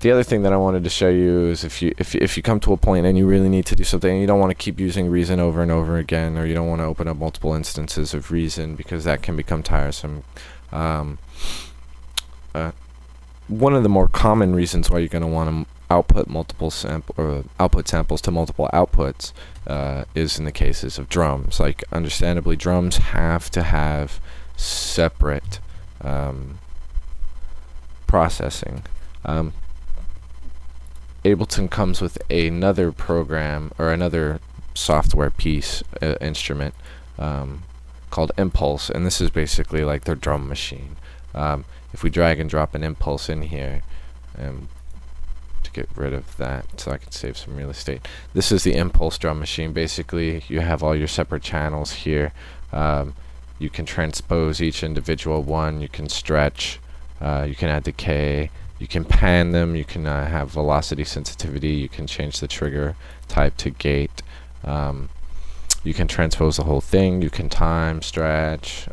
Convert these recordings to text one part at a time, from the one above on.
The other thing that I wanted to show you is if you come to a point and you really need to do something and you don't want to keep using Reason over and over again, or you don't want to open up multiple instances of Reason because that can become tiresome. Um, One of the more common reasons why you're going to want to output output samples to multiple outputs is in the cases of drums. Like, understandably, drums have to have separate processing. Ableton comes with another program or another software piece instrument called Impulse, and this is basically like their drum machine. If we drag and drop an Impulse in here, to get rid of that so I can save some real estate, this is the Impulse drum machine. Basically, you have all your separate channels here. You can transpose each individual one, you can stretch, you can add decay, you can pan them, you can have velocity sensitivity, you can change the trigger type to gate, you can transpose the whole thing, you can time, stretch.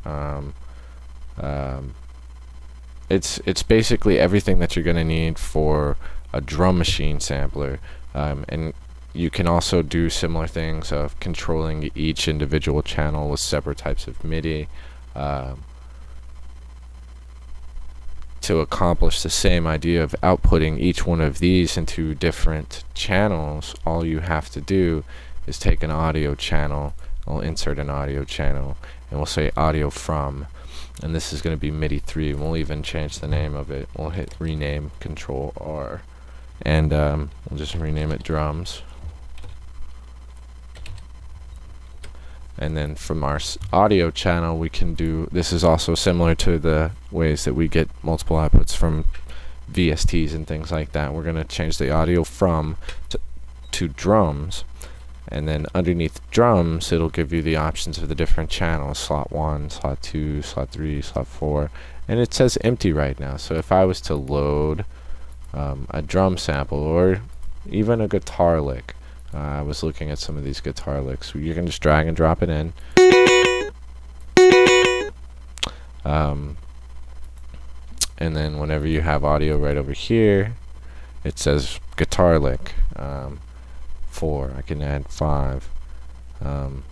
It's basically everything that you're going to need for a drum machine sampler, and you can also do similar things of controlling each individual channel with separate types of MIDI. To accomplish the same idea of outputting each one of these into different channels, all you have to do is take an audio channel, we'll insert an audio channel, and we'll say audio from, and this is going to be MIDI 3, and we'll even change the name of it. We'll hit rename, Control R, and we'll just rename it drums. And then from our audio channel, we can do, this is also similar to the ways that we get multiple outputs from VSTs and things like that. We're going to change the audio from to drums, and then underneath drums it'll give you the options of the different channels: slot 1, slot 2, slot 3, slot 4, and it says empty right now. So if I was to load a drum sample or even a guitar lick, I was looking at some of these guitar licks. You can just drag and drop it in. And then whenever you have audio right over here, it says guitar lick 4. I can add 5. And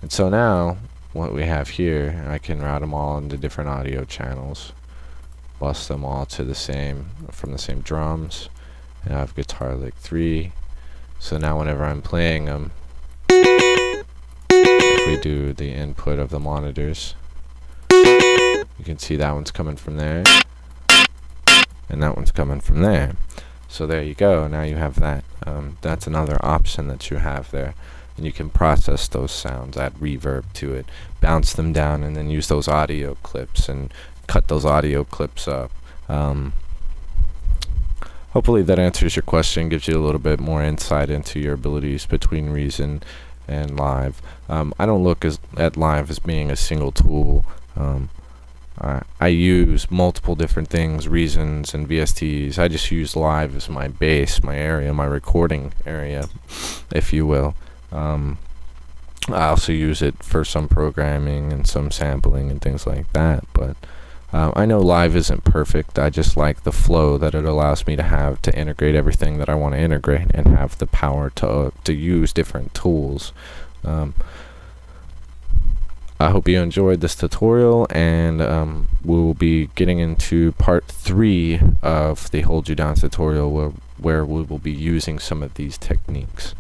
so now what we have here, I can route them all into different audio channels, bus them all to the same, from the same drums, and I have guitar lick 3. So now whenever I'm playing them, if we do the input of the monitors, you can see that one's coming from there and that one's coming from there. So there you go, now you have that. That's another option that you have there, and you can process those sounds, add reverb to it, bounce them down, and then use those audio clips and cut those audio clips up. Hopefully that answers your question, gives you a little bit more insight into your abilities between Reason and Live. I don't look at Live as being a single tool. I use multiple different things, Reasons and VSTs. I just use Live as my base, my area, my recording area, if you will. I also use it for some programming and some sampling and things like that, but I know Live isn't perfect. I just like the flow that it allows me to have to integrate everything that I want to integrate and have the power to use different tools. I hope you enjoyed this tutorial, and we will be getting into part 3 of the Hold You Down tutorial where we will be using some of these techniques.